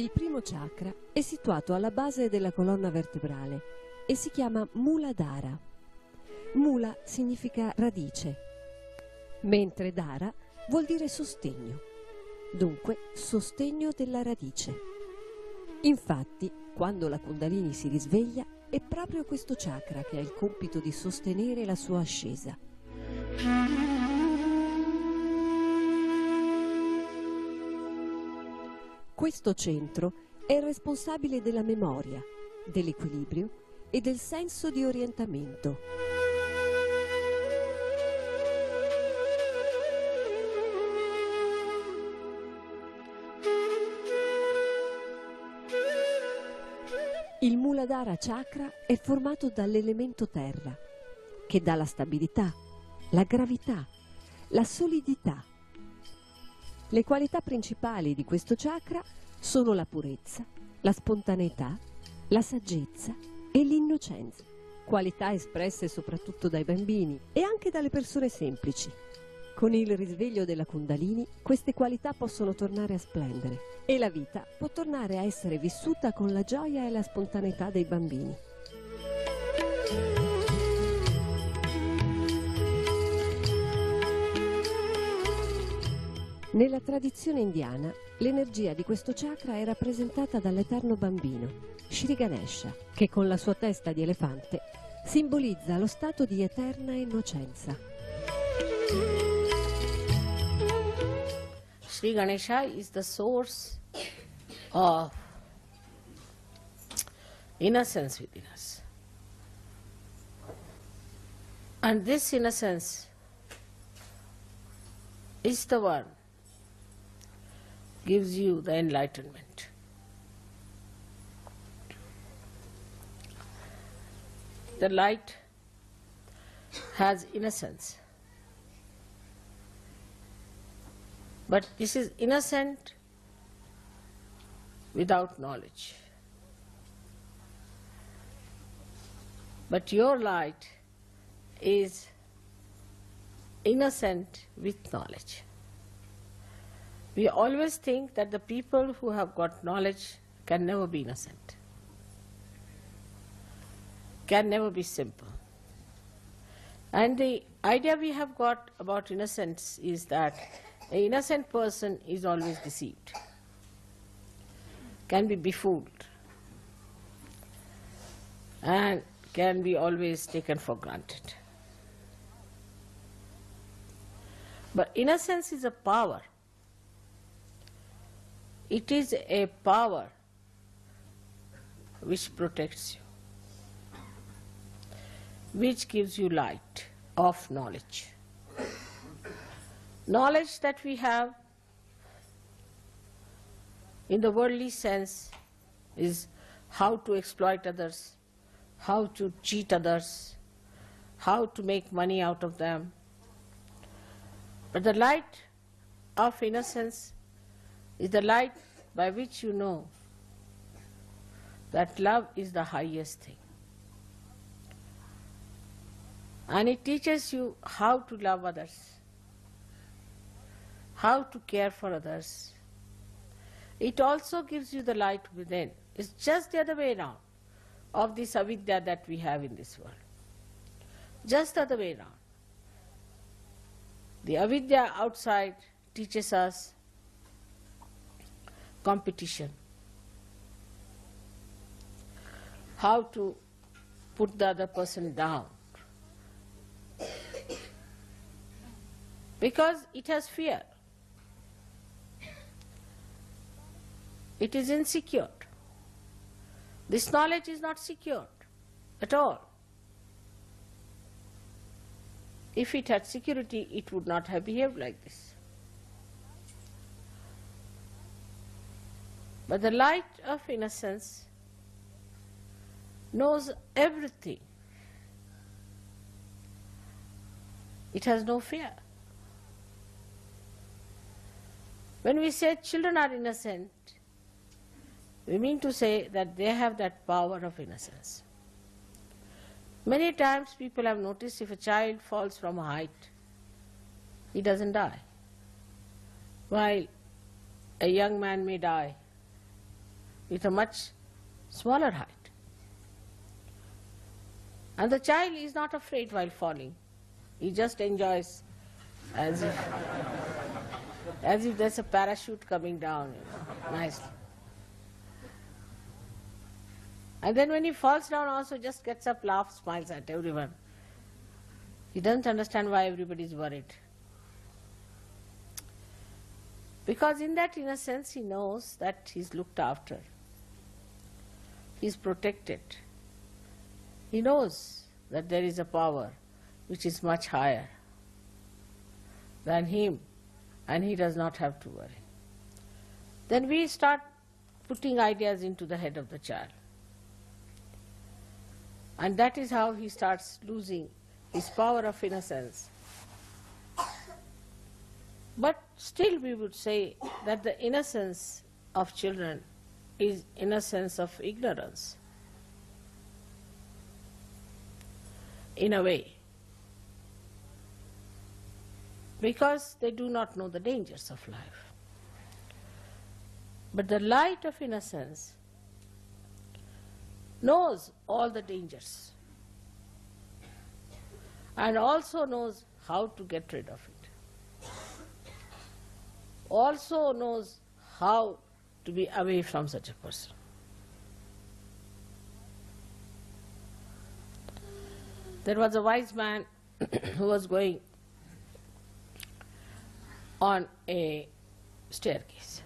Il primo chakra è situato alla base della colonna vertebrale e si chiama Mooladhara. Mula significa radice, mentre Dhara vuol dire sostegno, dunque sostegno della radice. Infatti, quando la Kundalini si risveglia, è proprio questo chakra che ha il compito di sostenere la sua ascesa. Questo centro è il responsabile della memoria, dell'equilibrio e del senso di orientamento. Il Mooladhara Chakra è formato dall'elemento terra, che dà la stabilità, la gravità, la solidità. Le qualità principali di questo chakra sono la purezza, la spontaneità, la saggezza e l'innocenza, qualità espresse soprattutto dai bambini e anche dalle persone semplici. Con il risveglio della Kundalini queste qualità possono tornare a splendere e la vita può tornare a essere vissuta con la gioia e la spontaneità dei bambini. Nella tradizione indiana, l'energia di questo chakra è rappresentata dall'eterno bambino, Shri Ganesha, che con la sua testa di elefante simbolizza lo stato di eterna innocenza. Shri Ganesha is the source of innocence within us. And this innocence is the one gives you the enlightenment. The light has innocence, but this is innocent without knowledge. But your light is innocent with knowledge. We always think that the people who have got knowledge can never be innocent, can never be simple. And the idea we have got about innocence is that an innocent person is always deceived, can be befooled, and can be always taken for granted. But innocence is a power. It is a power which protects you, which gives you light of knowledge. Knowledge that we have in the worldly sense is how to exploit others, how to cheat others, how to make money out of them. But the light of innocence is the light by which you know that love is the highest thing. And it teaches you how to love others, how to care for others. It also gives you the light within. It's just the other way around of this avidya that we have in this world. Just the other way around. The avidya outside teaches us competition, how to put the other person down, because it has fear, it is insecure. This knowledge is not secured at all. If it had security, it would not have behaved like this. But the light of innocence knows everything. It has no fear. When we say children are innocent, we mean to say that they have that power of innocence. Many times people have noticed if a child falls from a height, he doesn't die. While a young man may die with a much smaller height. And the child is not afraid while falling. He just enjoys as if there's a parachute coming down, nicely. And then when he falls down also just gets up, laughs, smiles at everyone. He doesn't understand why everybody is worried. Because in that innocence he knows that he's looked after. He's protected. He knows that there is a power which is much higher than him, and he does not have to worry. Then we start putting ideas into the head of the child. And that is how he starts losing his power of innocence. But still we would say that the innocence of children is innocence of ignorance, in a way, because they do not know the dangers of life. But the light of innocence knows all the dangers and also knows how to get rid of it, also knows how to be away from such a person. There was a wise man who was going on a staircase.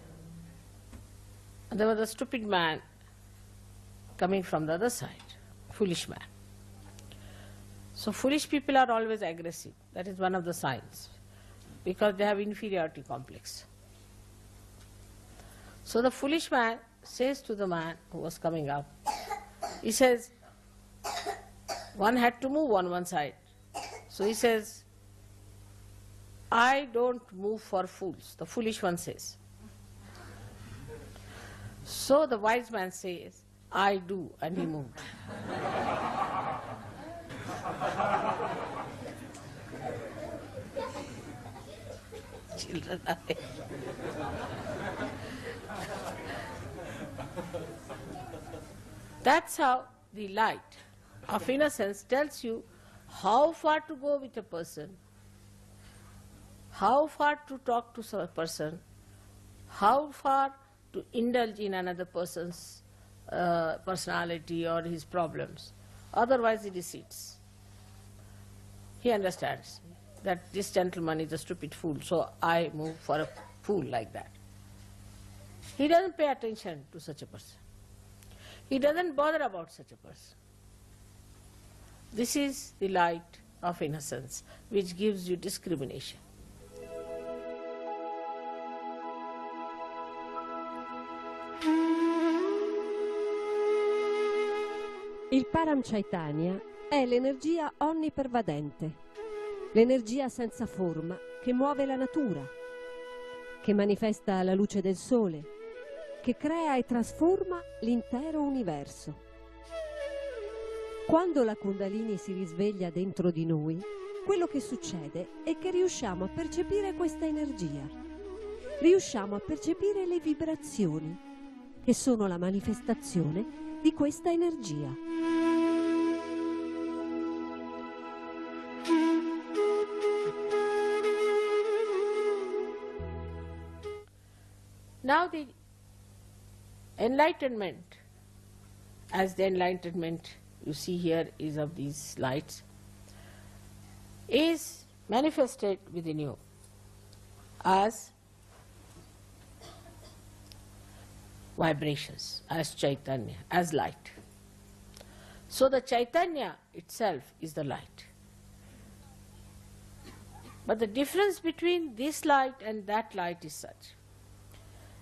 And there was a stupid man coming from the other side, foolish man. So foolish people are always aggressive. That is one of the signs, because they have inferiority complex. So the foolish man says to the man who was coming up, he says, one had to move on one side. So he says, I don't move for fools, the foolish one says. So the wise man says, I do, and he moved. Children are That's how the light of innocence tells you how far to go with a person, how far to talk to a person, how far to indulge in another person's personality or his problems. Otherwise he deceits. He understands that this gentleman is a stupid fool, so I move for a fool like that. He doesn't pay attention to such a person. He doesn't bother about such a person. This is the light of innocence which gives you discrimination. Il Param Chaitanya è l'energia onnipervadente, l'energia senza forma che muove la natura, che manifesta la luce del sole, che crea e trasforma l'intero universo. Quando la Kundalini si risveglia dentro di noi, quello che succede è che riusciamo a percepire questa energia, riusciamo a percepire le vibrazioni, che sono la manifestazione di questa energia. Now the enlightenment, as the enlightenment you see here is of these lights, is manifested within you as vibrations, as Chaitanya, as light. So the Chaitanya itself is the light. But the difference between this light and that light is such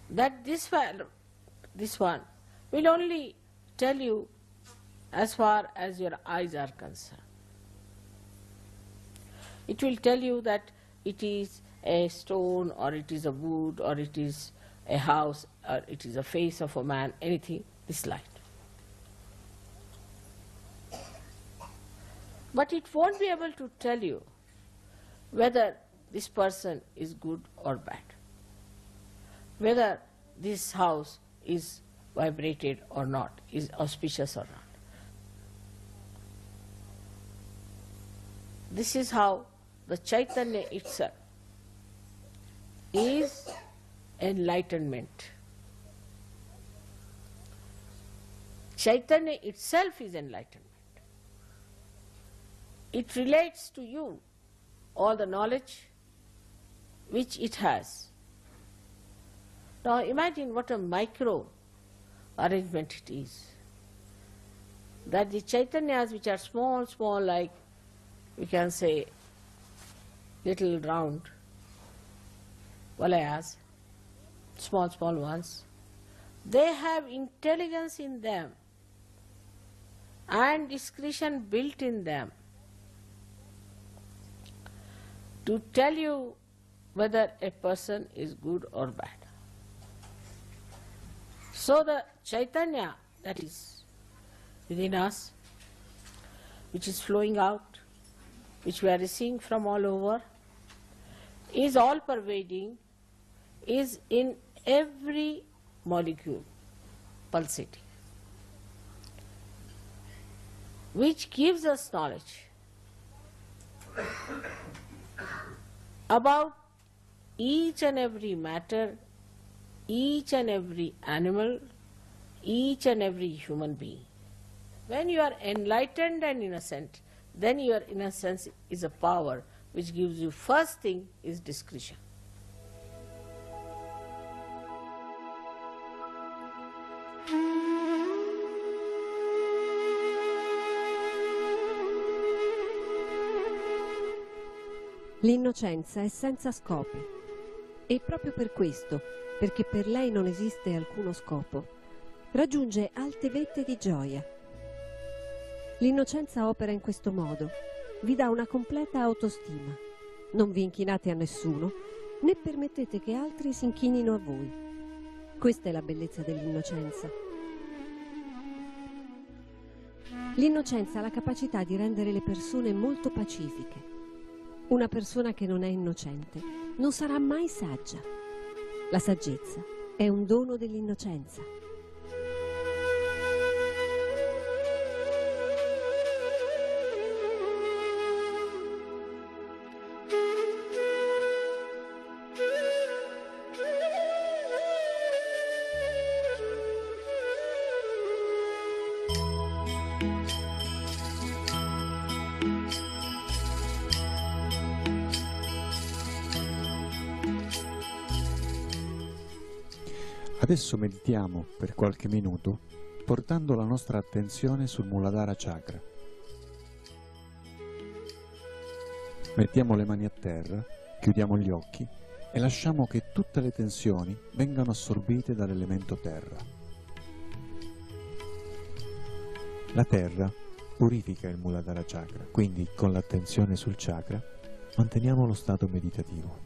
that this one will only tell you as far as your eyes are concerned. It will tell you that it is a stone, or it is a wood, or it is a house, or it is a face of a man, anything, this light. But it won't be able to tell you whether this person is good or bad, whether this house is vibrated or not, is auspicious or not. This is how the Chaitanya itself is enlightenment. Chaitanya itself is enlightenment. It relates to you all the knowledge which it has. Now imagine what a micro arrangement it is. That the Chaitanyas which are small, small, like we can say little round valayas, small, small ones, they have intelligence in them and discretion built in them to tell you whether a person is good or bad. So the Chaitanya that is within us, which is flowing out, which we are seeing from all over, is all pervading, is in every molecule pulsating, which gives us knowledge about each and every matter, each and every animal, each and every human being. When you are enlightened and innocent, then your innocence is a power which gives you, first thing is discretion. L'innocenza è senza scopi e proprio per questo, perché per lei non esiste alcuno scopo, raggiunge alte vette di gioia. L'innocenza opera in questo modo, vi dà una completa autostima, non vi inchinate a nessuno né permettete che altri si inchinino a voi. Questa è la bellezza dell'innocenza. L'innocenza ha la capacità di rendere le persone molto pacifiche. Una persona che non è innocente non sarà mai saggia. La saggezza è un dono dell'innocenza. Adesso meditiamo per qualche minuto portando la nostra attenzione sul Mooladhara Chakra. Mettiamo le mani a terra, chiudiamo gli occhi e lasciamo che tutte le tensioni vengano assorbite dall'elemento terra. La terra purifica il Mooladhara Chakra, quindi con l'attenzione sul chakra manteniamo lo stato meditativo.